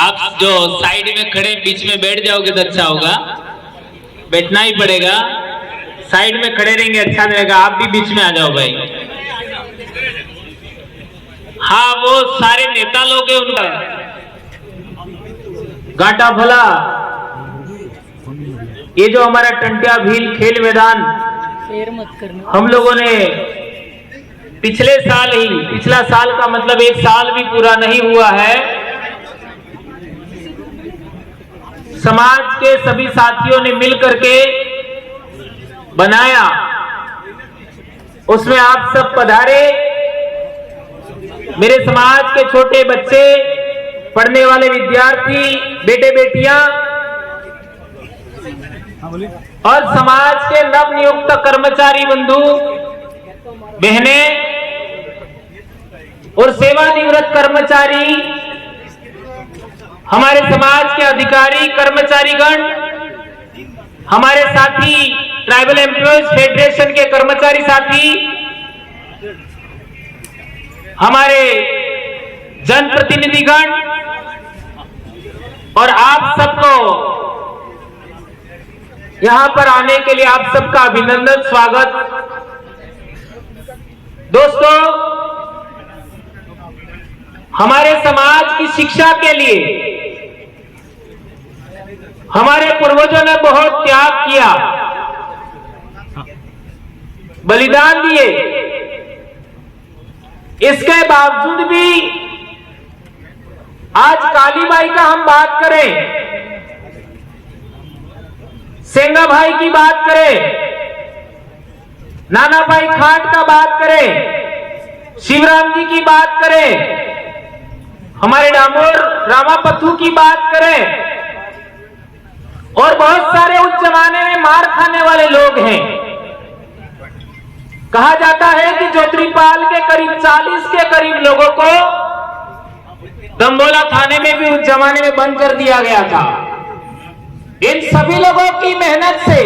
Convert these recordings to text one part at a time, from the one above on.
आप जो साइड में खड़े बीच में बैठ जाओगे तो अच्छा होगा, बैठना ही पड़ेगा। साइड में खड़े रहेंगे अच्छा रहेगा। आप भी बीच में आ जाओ भाई। हाँ, वो सारे नेता लोग हैं, उनका घाटा भला। ये जो हमारा टंटिया भील खेल मैदान हम लोगों ने पिछले साल ही, पिछला साल का मतलब एक साल भी पूरा नहीं हुआ है, समाज के सभी साथियों ने मिलकर के बनाया। उसमें आप सब पधारे। मेरे समाज के छोटे बच्चे, पढ़ने वाले विद्यार्थी, बेटे बेटियां और समाज के नवनियुक्त कर्मचारी बंधु बहने और सेवानिवृत्त कर्मचारी, हमारे समाज के अधिकारी कर्मचारीगण, हमारे साथी ट्राइबल एम्प्लॉयज फेडरेशन के कर्मचारी साथी, हमारे जनप्रतिनिधिगण और आप सबको यहां पर आने के लिए आप सबका अभिनंदन, स्वागत। दोस्तों, हमारे समाज की शिक्षा के लिए हमारे पूर्वजों ने बहुत त्याग किया, बलिदान दिए। इसके बावजूद भी आज कालीबाई का हम बात करें, सेंगा भाई की बात करें, नाना भाई खाट का बात करें, शिवराम जी की बात करें, हमारे डामोर रामापथु की बात करें और बहुत सारे उस जमाने में मार खाने वाले लोग हैं। कहा जाता है कि जोत्रीपाल के करीब 40 के करीब लोगों को दंबोला थाने में भी उस जमाने में बंद कर दिया गया था। इन सभी लोगों की मेहनत से,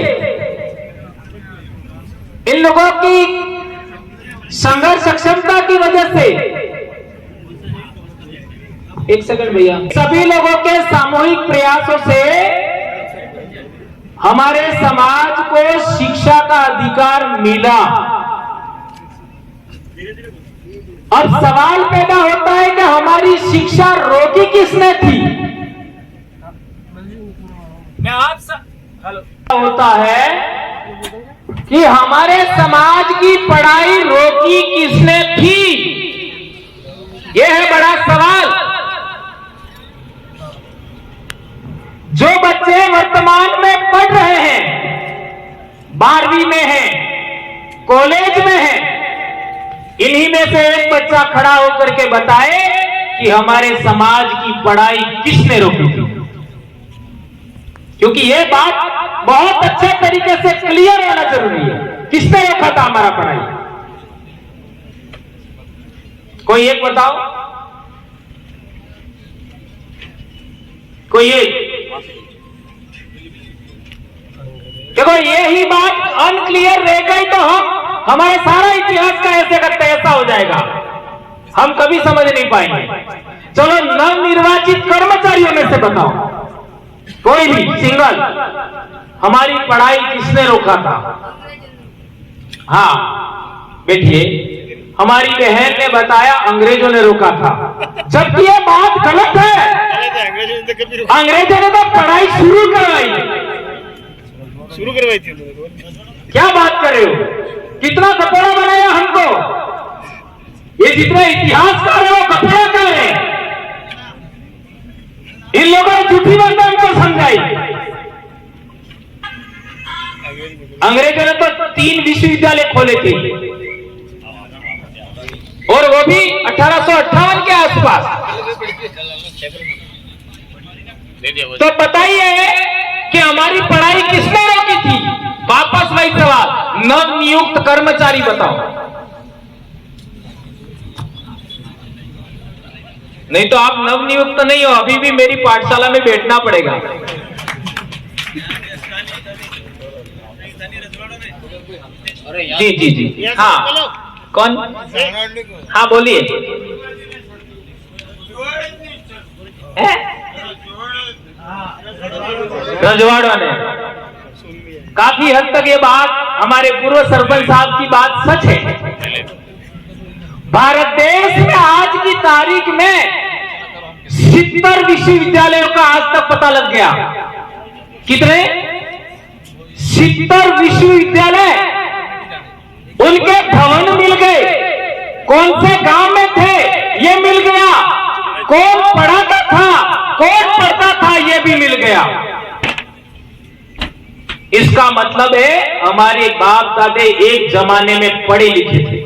इन लोगों की संघर्ष सक्षमता की वजह से, एक सेकंड भैया, सभी लोगों के सामूहिक प्रयासों से हमारे समाज को शिक्षा का अधिकार मिला। अब सवाल पैदा होता है कि हमारी शिक्षा रोकी किसने थी? मैं आप सब होता है कि हमारे समाज की पढ़ाई रोकी किसने थी? यह है बड़ा सवाल। जो बच्चे वर्तमान में पढ़ रहे हैं, 12वीं में हैं, कॉलेज में हैं, इन्हीं में से एक बच्चा खड़ा होकर के बताए कि हमारे समाज की पढ़ाई किसने रोकी थी। क्योंकि यह बात बहुत अच्छे तरीके से क्लियर होना जरूरी है, किसने रोका था हमारा पढ़ाई। कोई एक बताओ, कोई एक। देखो, यही बात अनक्लियर रह गई तो हमारे सारा इतिहास का ऐसे का तैसा हो जाएगा, हम कभी समझ नहीं पाएंगे। चलो, नवनिर्वाचित कर्मचारियों में से बताओ, कोई भी सिंगल, हमारी पढ़ाई किसने रोका था? हाँ, बैठिए। हमारी बहन ने बताया अंग्रेजों ने रोका था, जबकि ये बात गलत है। अंग्रेजों ने तो पढ़ाई शुरू करवाई थी। क्या बात कर रहे हो? कितना कपड़ा बनाया हमको? ये जितने इतिहासकार है वो कपड़ा कर रहे हैं। इन लोगों ने झूठी बात हमको समझाई। अंग्रेजों ने तो 3 विश्वविद्यालय खोले थे, और वो भी 1858 के आसपास। तो बताइए कि हमारी पढ़ाई किसने रोकी थी? वापस वही सवाल, नवनियुक्त कर्मचारी बताओ। नहीं तो आप नवनियुक्त नहीं हो, अभी भी मेरी पाठशाला में बैठना पड़ेगा। जी जी जी, हाँ, कौन? हाँ, बोलिए। रजवाड़ा ने। काफी हद तक ये बात हमारे पूर्व सरपंच साहब की बात सच है। भारत देश में आज की तारीख में 70 विश्वविद्यालयों का आज तक पता लग गया। कितने? 70 विश्वविद्यालय, उनके भवन मिल गए। कौन से गांव में थे ये मिल गया, कौन पढ़ाता था, कौन पढ़ता था ये भी मिल गया। इसका मतलब है हमारे बाप दादे एक जमाने में पढ़े लिखे थे।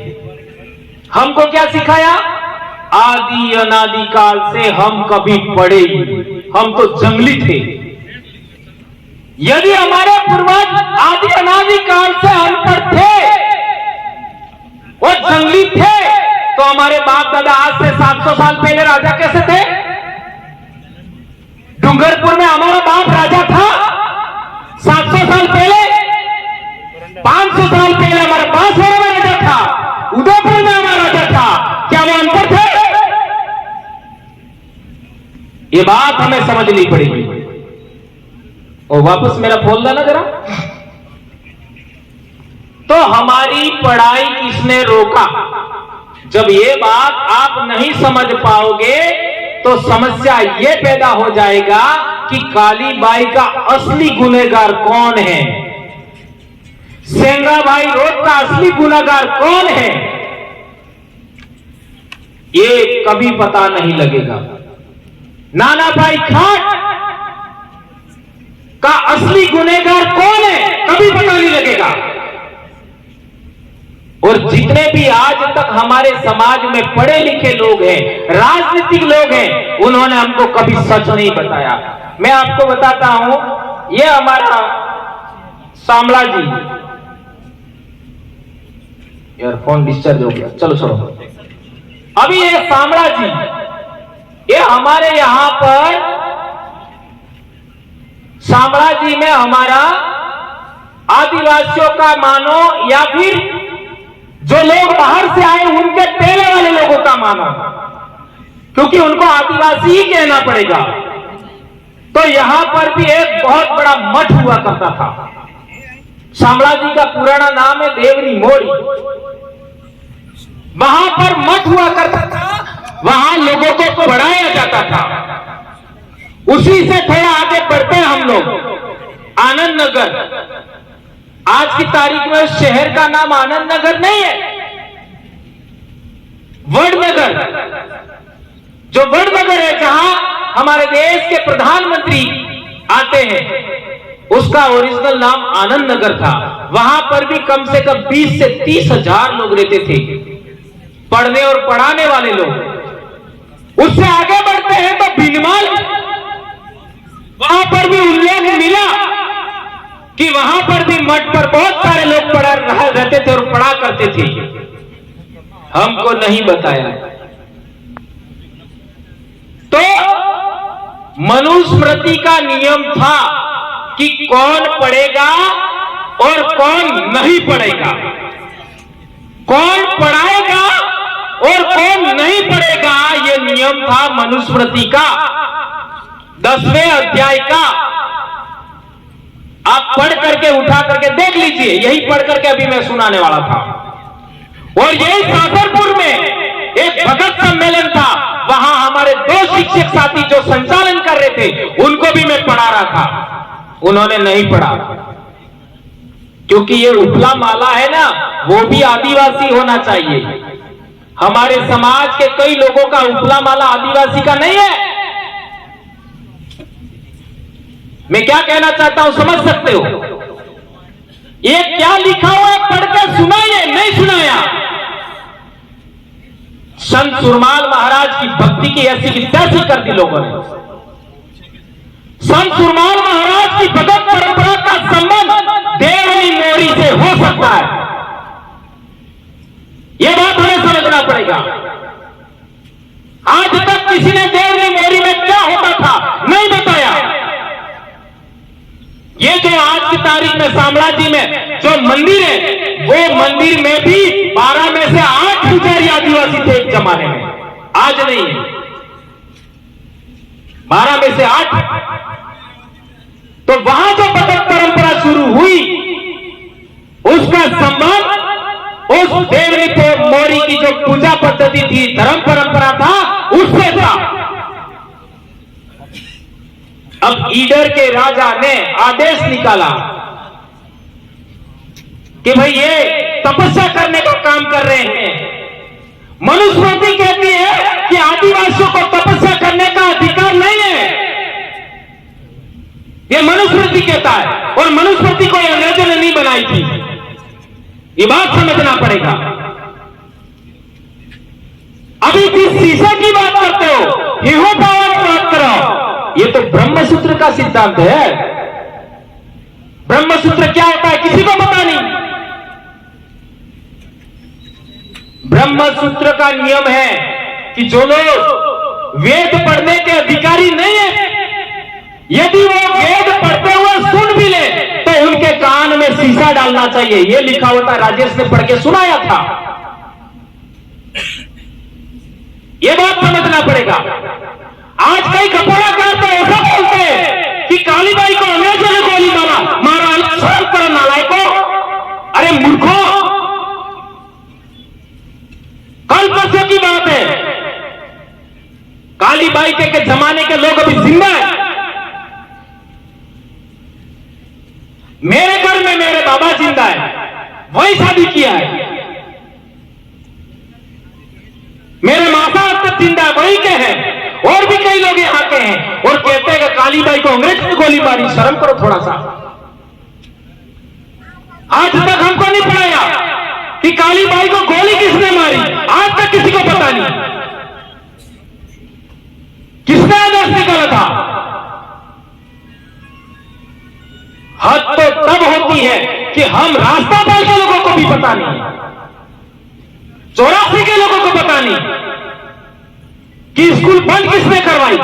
हमको क्या सिखाया? आदि अनादि काल से हम कभी पढ़े ही नहीं, हम तो जंगली थे। यदि हमारे पूर्वज आदि अनादि काल से अनपढ़ थे और जंगली थे, तो हमारे बाप दादा आज से 700 साल पहले राजा कैसे थे? डूंगरपुर में हमारा बाप राजा था 700 साल पहले, 500 साल पहले हमारा बांसवाड़ा में राजा था, उदयपुर में हमारा राजा था। क्या वो अंतर थे? ये बात हमें समझनी पड़ेगी। और वापस मेरा खोल देना जरा। तो हमारी पढ़ाई किसने रोका? जब ये बात आप नहीं समझ पाओगे तो समस्या ये पैदा हो जाएगा कि कालीबाई का असली गुनहगार कौन है, सेंगाबाई रोड का असली गुनहगार कौन है, ये कभी पता नहीं लगेगा। नानाभाई खाट का असली गुनहगार कौन है, कभी पता नहीं लगेगा। और जितने भी आज तक हमारे समाज में पढ़े लिखे लोग हैं, राजनीतिक लोग हैं, उन्होंने हमको कभी सच नहीं बताया। मैं आपको बताता हूं, ये हमारा शामला जी, यार फोन डिस्चार्ज हो गया, चलो छोड़ो। अभी ये शामला जी, ये हमारे यहां पर शामला जी में हमारा आदिवासियों का मानो या फिर जो लोग बाहर से आए उनके पहले वाले लोगों का मानो, क्योंकि उनको आदिवासी ही कहना पड़ेगा। तो यहां पर भी एक बहुत बड़ा मठ हुआ करता था। शामला जी का पुराना नाम है देवनी मोड़ी। वहां पर मठ हुआ करता था, वहां लोगों को पढ़ाया जाता था। उसी से थोड़ा आगे बढ़ते हैं हम लोग, आनंद नगर। आज की तारीख में शहर का नाम आनंद नगर नहीं है, वडनगर। जो वडनगर है, जहां हमारे देश के प्रधानमंत्री आते हैं, उसका ओरिजिनल नाम आनंद नगर था। वहां पर भी कम से कम 20 से 30 हजार लोग रहते थे, पढ़ने और पढ़ाने वाले लोग। उससे आगे बढ़ते हैं तो भिनमाल, वहां पर भी उल्लेख मिला कि वहां पर भी मठ पर बहुत सारे लोग पढ़ा रहते थे और पढ़ा करते थे। हमको नहीं बताया। तो मनुस्मृति का नियम था कि कौन पढ़ेगा और कौन नहीं पढ़ेगा, कौन पढ़ाएगा और कौन नहीं पढ़ेगा। यह नियम था मनुस्मृति का 10वें अध्याय का। आप पढ़ करके उठा करके देख लीजिए, यही पढ़ करके अभी मैं सुनाने वाला था। और यही सासरपुर में एक भगत सम्मेलन था, वहां हमारे 2 शिक्षक साथी जो संचालन कर रहे थे, उनको भी मैं पढ़ा रहा था। उन्होंने नहीं पढ़ा, क्योंकि ये उपला माला है ना, वो भी आदिवासी होना चाहिए। हमारे समाज के कई लोगों का उपला माला आदिवासी का नहीं है। मैं क्या कहना चाहता हूं समझ सकते हो? ये क्या लिखा हुआ है पढ़ के सुनाइए, नहीं सुनाया। संत सुरमाल महाराज की भक्ति की ऐसी की तैसी कर दी लोगों ने। संत सुरमाल महाराज की भगत परंपरा का संबंध देवनी मोरी से हो सकता है, यह बात हमें समझना पड़ेगा। आज तक किसी ने देवनी मोरी में क्या होता था नहीं बताया। ये जो आज की तारीख में शामला जी में जो मंदिर है, वो मंदिर में भी 12 में से 8 पुजारी आदिवासी थे एक जमाने में, आज नहीं है। 12 में से 8। तो वहां जो भगत परंपरा शुरू हुई उसका संबंध उस देवरीपो मोरी की जो पूजा पद्धति थी, धर्म परंपरा था, उससे था। अब ईडर के राजा ने आदेश निकाला कि भाई ये तपस्या करने का काम कर रहे हैं। मनुस्मृति कहती है कि आदिवासियों को तपस्या करने का अधिकार नहीं है, ये मनुस्मृति कहता है, और मनुस्मृति को अंग्रेजों ने नहीं बनाई थी, ये बात समझना पड़ेगा। अभी जिस शीशे की बात करते हो, हिहू पावर की बात करो, ये तो ब्रह्मसूत्र का सिद्धांत है। ब्रह्मसूत्र क्या होता है किसी को पता नहीं। ब्रह्मसूत्र का नियम है कि जो लोग वेद पढ़ने के अधिकारी नहीं है, यदि वो वेद पढ़ते हुए सुन भी ले तो उनके कान में शीशा डालना चाहिए। ये लिखा होता राजेश ने पढ़ के सुनाया था। ये बात समझना पड़ेगा। आज कई कपोड़ाकार तो ऐसा बोलते हैं कि कालीबाई को अंग्रेजों ने गोली मारा नालायको। अरे मूर्खों, कल परसों की बात है, कालीबाई के जमाने के लोग अभी जिंदा है। मेरे घर में मेरे बाबा जिंदा है, वही शादी किया है। मेरे माता अब तक जिंदा है, वही के हैं। और भी कई लोग यहां के हैं और कहते हैं कि कालीबाई को अंग्रेज ने गोली मारी। शर्म करो थोड़ा सा। आज तक हमको नहीं पढ़ाया कि कालीबाई को गोली किसने मारी, आज तक किसी को पता नहीं। किसने आदेश निकाला था? हद तो तब होती है कि हम रास्ता पाल के लोगों को भी पता नहीं, 84 के लोगों को पता नहीं कि स्कूल बंद किसने करवाई,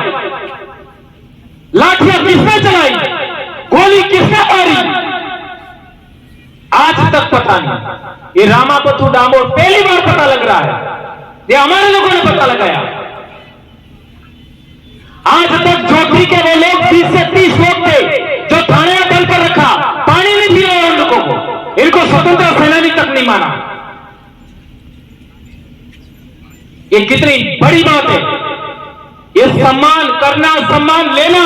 लाठियां किसने चलाई, गोली किसने मारी, आज तक पता नहीं। ये रामापथु डामोर पहली बार पता लग रहा है, ये हमारे लोगों ने पता लगाया। आज तक जोधरी के वो लोग 20 से 30 लोग थे जो थाने में बंद कर रखा, पानी नहीं पिलाया उन लोगों को, इनको स्वतंत्रता सेनानी तक नहीं माना। ये कितनी बड़ी बात है। ये सम्मान करना, सम्मान लेना,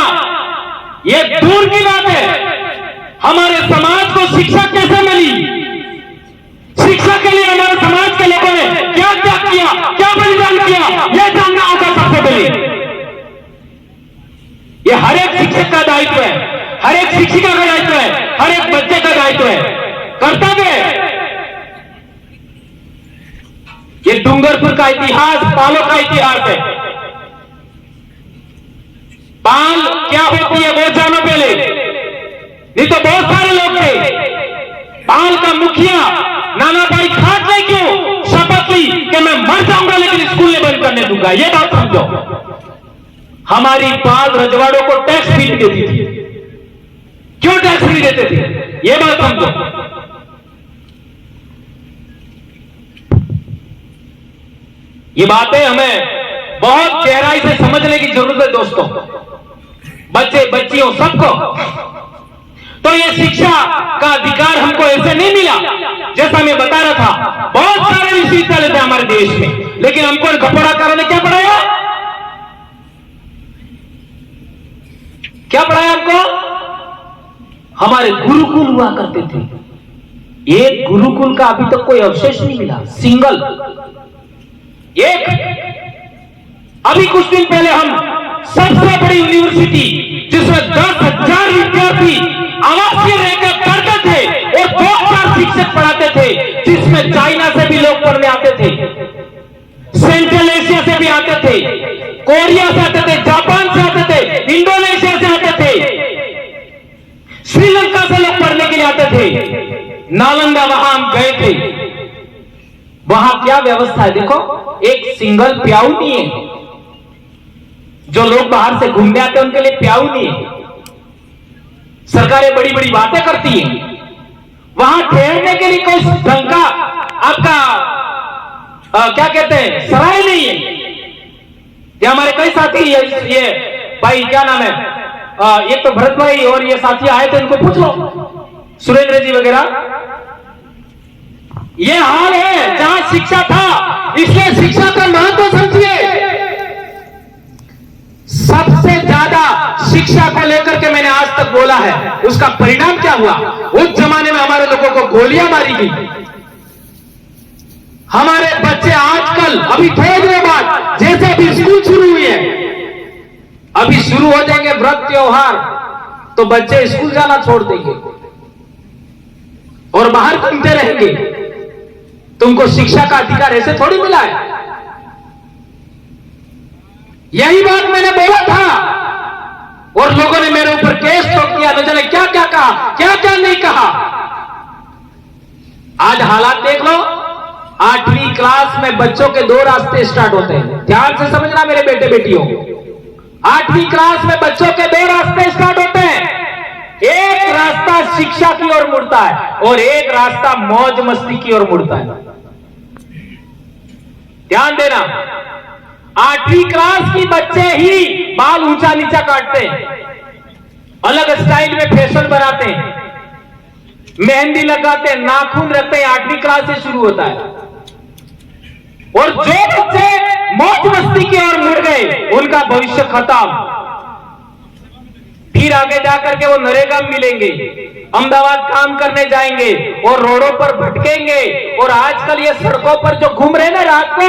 ये दूर की बात है। हमारे समाज को शिक्षा कैसे मिली, शिक्षा के लिए हमारे समाज के लोगों ने क्या क्या किया, क्या बलिदान किया, यह जानना होगा सबसे पहले। ये हर एक शिक्षक का दायित्व है, हर एक शिक्षिका का दायित्व है, हर एक बच्चे का दायित्व है, कर्तव्य है। ये डूंगरपुर का इतिहास पालों का इतिहास है। पाल क्या होती है वो जानो पहले, नहीं तो बहुत सारे लोग थे। पाल का मुखिया नाना भाई खाट ने क्यों शपथ ली कि मैं मर जाऊंगा लेकिन स्कूल नहीं बंद करने दूंगा। ये बात समझो। हमारी पाल रजवाड़ों को टैक्स भी नहीं देती थी। क्यों टैक्स नहीं देते थे, ये बात समझो। ये बातें हमें बहुत गहराई से समझने की जरूरत है दोस्तों, बच्चे बच्चियों सबको। तो ये शिक्षा का अधिकार हमको ऐसे नहीं मिला, जैसा मैं बता रहा था। बहुत सारे विश्वविद्यालय थे हमारे देश में, लेकिन हमको कपोड़ाकारों ने क्या पढ़ाया, क्या पढ़ाया हमको? हमारे गुरुकुल हुआ करते थे। एक गुरुकुल का अभी तक कोई अवशेष नहीं मिला, सिंगल एक। अभी कुछ दिन पहले हम सबसे बड़ी यूनिवर्सिटी जिसमें 10,000 विद्यार्थी आवासीय रहकर पढ़ते थे और 2-4 शिक्षक पढ़ाते थे, जिसमें चाइना से भी लोग पढ़ने आते थे, सेंट्रल एशिया से भी आते थे, कोरिया से आते थे, जापान से आते थे, इंडोनेशिया से आते थे, श्रीलंका से लोग पढ़ने के लिए आते थे। नालंदा वहां हम गए थे। वहां क्या व्यवस्था है देखो, एक सिंगल प्याऊ नहीं है। जो लोग बाहर से घूमने आते हैं उनके लिए प्याऊ नहीं है। सरकारें बड़ी बड़ी बातें करती हैं, वहां ठहरने के लिए कोई ढंग का आपका क्या कहते हैं सराय नहीं है। ये हमारे कई साथी ये भाई क्या नाम है एक तो भरत भाई और ये साथी आए थे, इनको पूछ लो, सुरेंद्र जी वगैरह। ये हाल है जहां शिक्षा था, इसलिए शिक्षा का महत्व समझिए। सबसे ज्यादा शिक्षा को लेकर के मैंने आज तक बोला है, उसका परिणाम क्या हुआ? उस जमाने में हमारे लोगों को गोलियां मारी गई। हमारे बच्चे आजकल अभी थोड़े दिनों बाद, जैसे अभी स्कूल शुरू हुई है, अभी शुरू हो जाएंगे व्रत त्योहार, तो बच्चे स्कूल जाना छोड़ देंगे और बाहर घूमते रहेंगे। तुमको शिक्षा का अधिकार ऐसे थोड़ी मिला है। यही बात मैंने बोला था और लोगों ने मेरे ऊपर केस ठोक दिया, न जाने क्या क्या कहा, क्या क्या नहीं कहा। आज हालात देख लो, 8वीं क्लास में बच्चों के 2 रास्ते स्टार्ट होते हैं। ध्यान से समझना मेरे बेटे बेटियों, 8वीं क्लास में बच्चों के 2 रास्ते स्टार्ट होते हैं। एक रास्ता शिक्षा की ओर मुड़ता है और एक रास्ता मौज मस्ती की ओर मुड़ता है। ध्यान देना, 8वीं क्लास की बच्चे ही बाल ऊंचा नीचा काटते हैं, अलग स्टाइल में फैशन बनाते हैं, मेहंदी लगाते हैं, नाखून रखते हैं। 8वीं क्लास से शुरू होता है। और जो बच्चे मौज मस्ती की ओर मुड़ गए, उनका भविष्य खत्म। फिर आगे जाकर के वो नरेगा में मिलेंगे, अहमदाबाद काम करने जाएंगे और रोडों पर भटकेंगे। और आजकल ये सड़कों पर जो घूम रहे हैं ना रात को,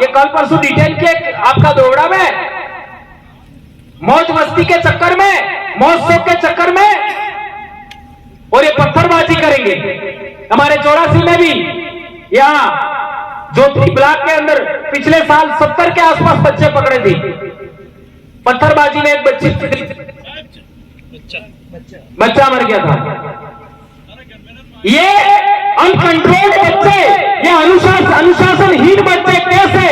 ये कल परसों डिटेल किए आपका दोगड़ा में, मौज मस्ती के चक्कर में, महोत्सव के चक्कर में, और ये पत्थरबाजी करेंगे। हमारे 84 में भी यहाँ जोधपुर ब्लॉक के अंदर पिछले साल 70 के आसपास बच्चे पकड़े थे। पत्थरबाजी में एक बच्चा मर गया था। ये अनकंट्रोल्ड बच्चे, ये अनुशासनहीन बच्चे कैसे,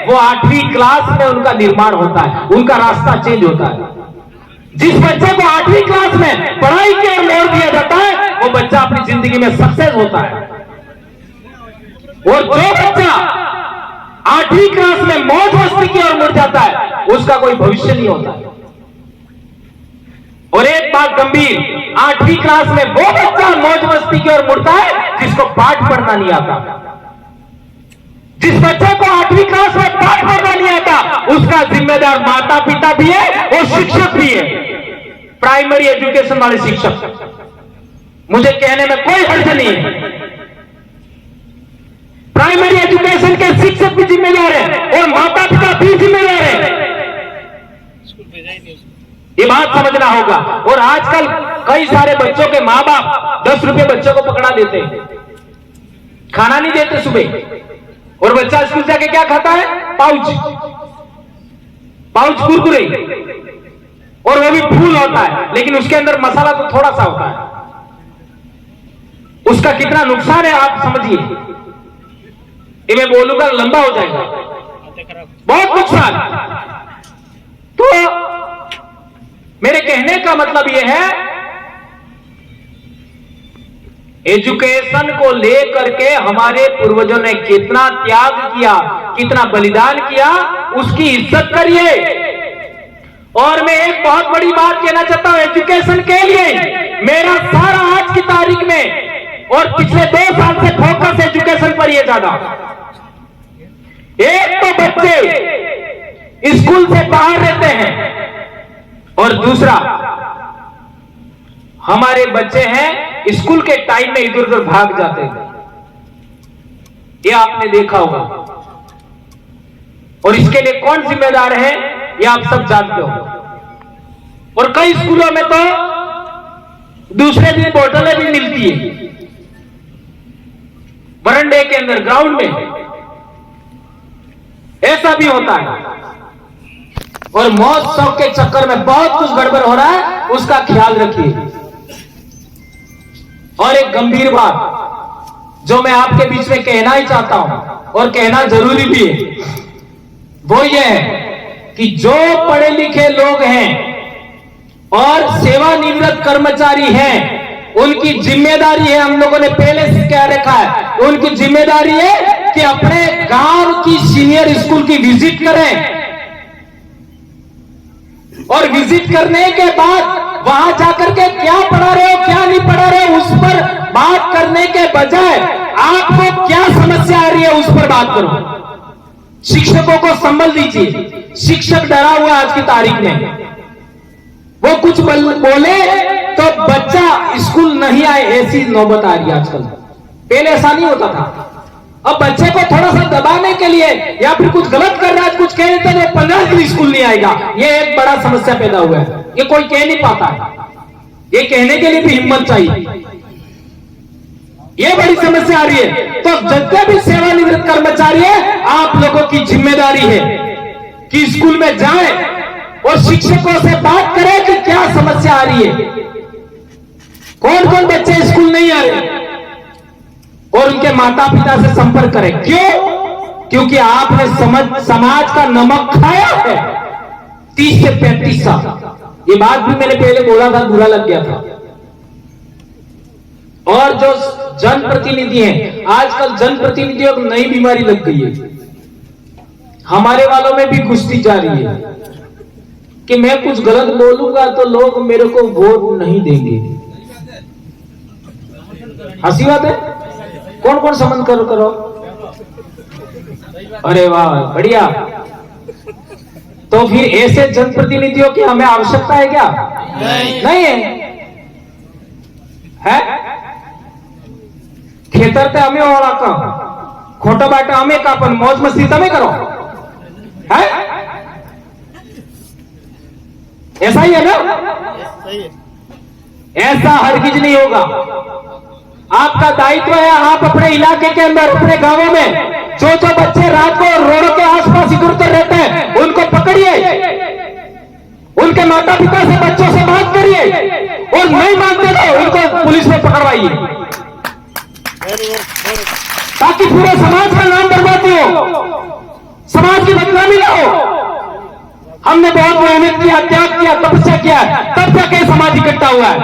वो 8वीं क्लास में उनका निर्माण होता है, उनका रास्ता चेंज होता है। जिस बच्चे को 8वीं क्लास में पढ़ाई की ओर मोड़ दिया जाता है, वो बच्चा अपनी जिंदगी में सक्सेस होता है। और जो बच्चा 8वीं क्लास में मौज मस्ती की ओर मुड़ जाता है, उसका कोई भविष्य नहीं होता। और एक बात गंभीर, 8वीं क्लास में वो बच्चा मौज मस्ती की ओर मुड़ता है जिसको पाठ पढ़ना नहीं आता। जिस बच्चे को 8वीं क्लास में पाठ पढ़ना नहीं आता, उसका जिम्मेदार माता पिता भी है और शिक्षक भी है, प्राइमरी एजुकेशन वाले शिक्षक। मुझे कहने में कोई हर्ज नहीं है, प्राइमरी एजुकेशन के शिक्षक भी जिम्मेदार है और माता पिता भी जिम्मेदार है। ये बात समझना होगा। और आजकल कई सारे बच्चों के माँ बाप 10 रुपए बच्चों को पकड़ा देते हैं, खाना नहीं देते सुबह, और बच्चा स्कूल जाके क्या खाता है? पाउच कुरकुरे, और वो भी फूल होता है, लेकिन उसके अंदर मसाला तो थोड़ा सा होता है। उसका कितना नुकसान है आप समझिए। ये मैं बोलूंगा लंबा हो जाएगा, बहुत नुकसान। तो मेरे कहने का मतलब यह है, एजुकेशन को लेकर के हमारे पूर्वजों ने कितना त्याग किया, कितना बलिदान किया, उसकी इज्जत करिए। और मैं एक बहुत बड़ी बात कहना चाहता हूं एजुकेशन के लिए। मेरा सारा आज की तारीख में और पिछले 2 साल से फोकस एजुकेशन पर ही ज्यादा। एक तो बच्चे स्कूल से बाहर रहते हैं, और दूसरा हमारे बच्चे हैं स्कूल के टाइम में इधर उधर भाग जाते हैं। ये आपने देखा होगा। और इसके लिए कौन जिम्मेदार है, ये आप सब जानते हो। और कई स्कूलों में तो दूसरे दिन बोतलें भी मिलती है बरंडे के अंदर, ग्राउंड में, ऐसा भी होता है। और महोत्सव के चक्कर में बहुत कुछ गड़बड़ हो रहा है, उसका ख्याल रखिए। और एक गंभीर बात जो मैं आपके बीच में कहना ही चाहता हूं, और कहना जरूरी भी है, वो ये है कि जो पढ़े लिखे लोग हैं और सेवानिवृत्त कर्मचारी हैं, उनकी जिम्मेदारी है, हम लोगों ने पहले से कह रखा है, उनकी जिम्मेदारी है कि अपने गांव की सीनियर स्कूल की विजिट करें। और विजिट करने के बाद वहां जाकर के क्या पढ़ा रहे हो क्या नहीं पढ़ा रहे हो उस पर बात करने के बजाय आपको क्या समस्या आ रही है उस पर बात करो। शिक्षकों को संभल दीजिए। शिक्षक डरा हुआ आज की तारीख में, वो कुछ बोले तो बच्चा स्कूल नहीं आए ऐसी नौबत आ रही है आजकल। पहले ऐसा नहीं होता था। अब बच्चे को थोड़ा सा दबाने के लिए या फिर कुछ गलत कर रहा है कुछ कह देते हैं 15 दिन स्कूल नहीं आएगा, ये एक बड़ा समस्या पैदा हुआ है। ये कोई कह नहीं पाता है, ये कहने के लिए भी हिम्मत चाहिए। ये बड़ी समस्या आ रही है। तो जितने भी सेवानिवृत्त कर्मचारी है आप लोगों की जिम्मेदारी है कि स्कूल में जाएं और शिक्षकों से बात करें कि क्या समस्या आ रही है, कौन कौन बच्चे स्कूल नहीं आ रहे, और उनके माता पिता से संपर्क करें। क्यों? क्योंकि आपने समाज का नमक खाया है 30 से 35 साल। ये बात भी मैंने पहले बोला था, बुरा लग गया था। और जो जनप्रतिनिधि हैं, आजकल जनप्रतिनिधियों को नई बीमारी लग गई है। हमारे वालों में भी कुश्ती जा रही है कि मैं कुछ गलत बोलूंगा तो लोग मेरे को वोट नहीं देंगे। हंसी बात है। कौन कौन समझ करो। अरे वाह बढ़िया। तो फिर ऐसे जनप्रतिनिधियों की हमें आवश्यकता है क्या? नहीं है। खेतर ते हमें ओळा का खोटा बाटा हमें का पण मौज मस्ती तमें करो है। ऐसा ही है ना? ऐसा हरगिज नहीं होगा। आपका दायित्व है आप अपने इलाके के अंदर अपने गांवों में जो बच्चे रात को रोडों के आसपास इधर उधर रहते हैं उनको पकड़िए, उनके माता पिता से बच्चों से बात करिए और नहीं मानते तो उनको पुलिस में पकड़वाइए ताकि पूरे समाज का नाम बर्बाद हो, समाज की बदनामी ना हो। हमने बहुत मेहनत किया, त्याग किया, तपस्या किया, तब जाके समाज इकट्ठा हुआ है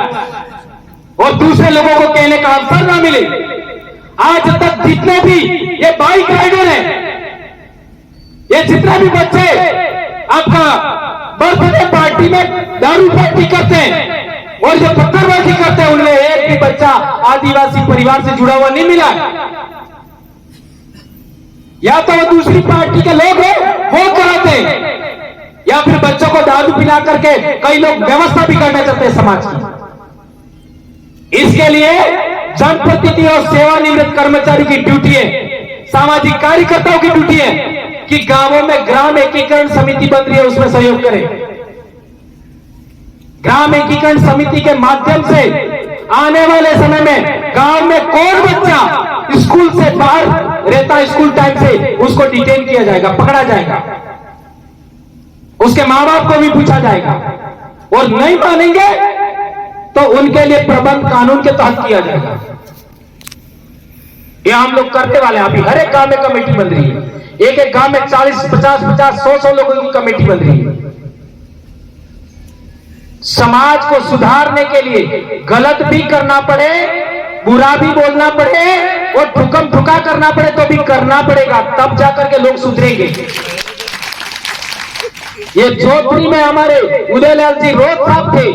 और दूसरे लोगों को कहने का अवसर ना मिले। आज तक जितने भी ये बाइक राइडर हैं, ये जितने भी बच्चे आपका बर्थडे पार्टी में दारू पार्टी करते हैं और जो पत्थरबाजी करते हैं उनमें एक भी बच्चा आदिवासी परिवार से जुड़ा हुआ नहीं मिला। या तो वो दूसरी पार्टी के लोग हैं वो कराते हैं या फिर बच्चों को दारू पिला करके कई लोग व्यवस्था भी करना चाहते हैं समाज की। इसके लिए जनप्रतिनिधि और सेवानिवृत्त कर्मचारी की ड्यूटी है, सामाजिक कार्यकर्ताओं की ड्यूटी है कि गांवों में ग्राम एकीकरण समिति बन रही है उसमें सहयोग करें। ग्राम एकीकरण समिति के माध्यम से आने वाले समय में गांव में कौन बच्चा स्कूल से बाहर रहता है स्कूल टाइम से उसको डिटेन किया जाएगा, पकड़ा जाएगा, उसके मां बाप को भी पूछा जाएगा और नहीं मानेंगे तो उनके लिए प्रबंध कानून के तहत किया जाएगा। ये हम लोग करने वाले हैं। अभी हर एक गांव में कमेटी बन रही है, एक एक गांव में 40, 50, 100 लोगों की कमेटी बन रही है। समाज को सुधारने के लिए गलत भी करना पड़े, बुरा भी बोलना पड़े और ठुकम ठुका करना पड़े तो भी करना पड़ेगा, तब जाकर के लोग सुधरेंगे। ये जोधपुरी में हमारे उदयलाल जी रोज साहब थे,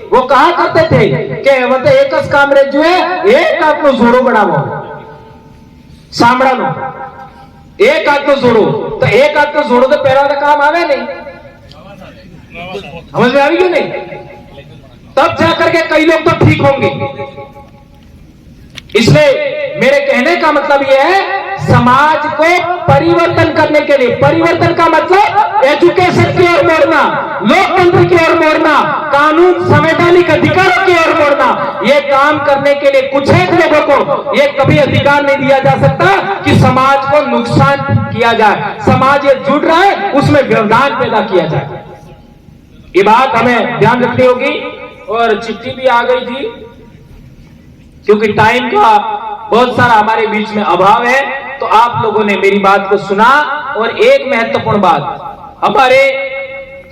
वो कहा करते थे कि मतलब एक काम रे जो है एक हाथ में जोड़ो बढ़ावो सांभड़ा नो, एक हाथ में जोड़ो तो एक हाथ में जोड़ो तो पहला काम आवे नहीं, समझ में आ गई नहीं? तब जाकर के कई लोग तो ठीक होंगे। इसलिए मेरे कहने का मतलब यह है समाज को परिवर्तन करने के लिए, परिवर्तन का मतलब एजुकेशन की ओर मोड़ना, लोकतंत्र की ओर मोड़ना, कानून संवैधानिक अधिकारों की ओर मोड़ना, ये काम करने के लिए कुछ एक लोगों को ये कभी अधिकार नहीं दिया जा सकता कि समाज को नुकसान किया जाए। समाज ये जुड़ रहा है उसमें व्यवधान पैदा किया जाए, ये बात हमें ध्यान रखनी होगी। और चिट्ठी भी आ गई थी क्योंकि टाइम का बहुत सारा हमारे बीच में अभाव है, तो आप लोगों ने मेरी बात को सुना। और एक महत्वपूर्ण बात, हमारे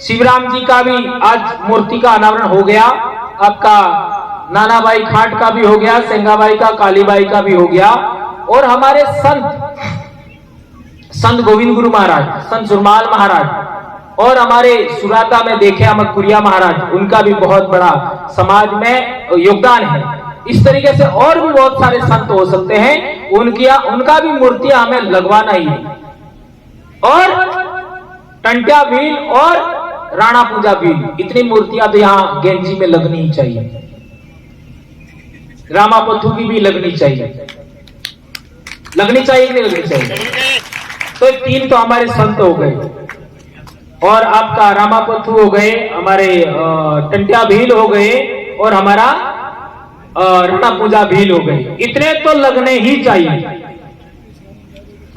शिवराम जी का भी आज मूर्ति का अनावरण हो गया, आपका नानाबाई खाट का भी हो गया, सेंगाबाई का, कालीबाई का भी हो गया, और हमारे संत गोविंद गुरु महाराज, संत सुरमाल महाराज और हमारे सुराता में देखे हम कुरिया महाराज, उनका भी बहुत बड़ा समाज में योगदान है। इस तरीके से और भी बहुत सारे संत हो सकते हैं, उनका भी मूर्तियां हमें लगवाना ही है। और टंट्या भील और राणा पूजा भील, इतनी मूर्तियां तो यहाँ गेंजी में लगनी ही चाहिए। रामापथु की भी लगनी चाहिए, लगनी चाहिए कि नहीं लगनी चाहिए? तो 3 तो हमारे संत हो गए, और आपका रामापथु हो गए, हमारे टंट्या भील हो गए, और हमारा राणा पूजा भील हो गए। इतने तो लगने ही चाहिए।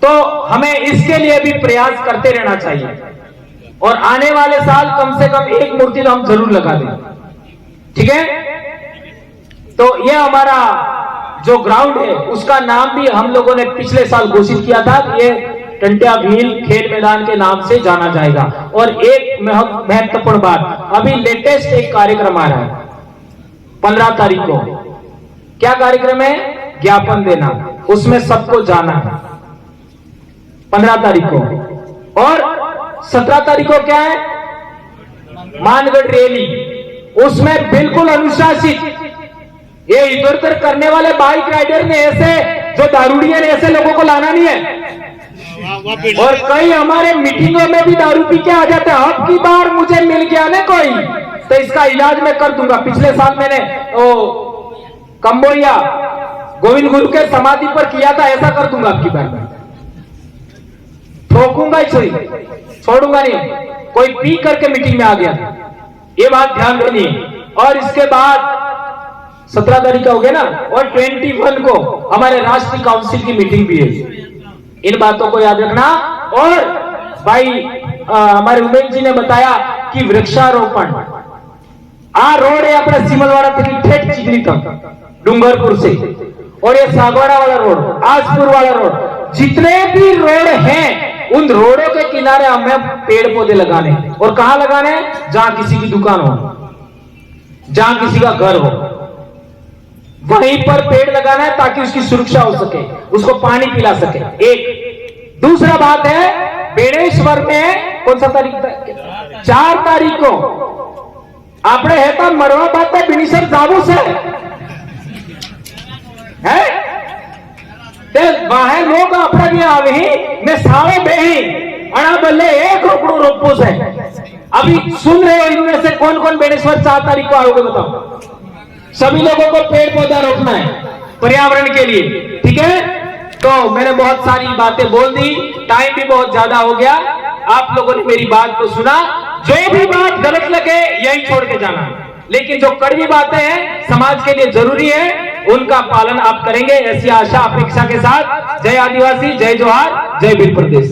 तो हमें इसके लिए भी प्रयास करते रहना चाहिए, और आने वाले साल कम से कम 1 मूर्ति तो हम जरूर लगा दें, ठीक है? तो यह हमारा जो ग्राउंड है उसका नाम भी हम लोगों ने पिछले साल घोषित किया था कि ये टंट्या भील खेल मैदान के नाम से जाना जाएगा। और एक महत्वपूर्ण बात, अभी लेटेस्ट एक कार्यक्रम आ रहा है 15 तारीख को। क्या कार्यक्रम है? ज्ञापन देना, उसमें सबको जाना है 15 तारीख को। और 17 तारीख को क्या है? मानगढ़ रैली, उसमें बिल्कुल अनुशासित, ये इधर उधर करने वाले बाइक राइडर ने, ऐसे जो दारूड़िया ने, ऐसे लोगों को लाना नहीं है। और कई हमारे मीटिंगों में भी दारू पी के आ जाते हैं। अब की बार मुझे मिल गया ना कोई, तो इसका इलाज मैं कर दूंगा। पिछले साल मैंने कंबोया गोविंद गुरु के समाधि पर किया था, ऐसा कर दूंगा अब की बार मैं। ठोकूंगा ही, छोड़ूंगा नहीं। कोई पी करके मीटिंग में आ गया, ये बात ध्यान देनी है। और इसके बाद 17 तारीख का हो गया ना, और 21 को हमारे राष्ट्रीय काउंसिल की मीटिंग भी है। इन बातों को याद रखना। और भाई हमारे उमेश जी ने बताया कि वृक्षारोपण, आ रोड है अपना सिमलवाड़ा तक ठेठ चिगली तक डूंगरपुर से, और ये सागवाड़ा वाला रोड, आजपुर वाला रोड, जितने भी रोड हैं उन रोडों के किनारे हमें पेड़ पौधे लगाने हैं। और कहां लगाने हैं? जहां किसी की दुकान हो, जहां किसी का घर हो, वहीं पर पेड़ लगाना है ताकि उसकी सुरक्षा हो सके, उसको पानी पिला सके। एक दूसरा बात है, बेणेश्वर में कौन सा तारीख? 4 तारीख को आपने है तो मरवा बात है बिनीसर जाबू से है वह लोग अपना भी आवे मैं सावे बेही अड़ा बल्ले 1 रोपड़ू रोपो से। अभी सुन रहे हो इनमें से कौन कौन बेणेश्वर 4 तारीख को आओगे? बताओ। सभी लोगों को पेड़ पौधा रोपना है पर्यावरण के लिए, ठीक है? तो मैंने बहुत सारी बातें बोल दी, टाइम भी बहुत ज्यादा हो गया। आप लोगों ने मेरी बात को सुना, जो भी बात गलत लगे यही छोड़ के जाना, लेकिन जो कड़वी बातें हैं समाज के लिए जरूरी है उनका पालन आप करेंगे, ऐसी आशा अपेक्षा के साथ। जय आदिवासी, जय जोहार, जय भील प्रदेश।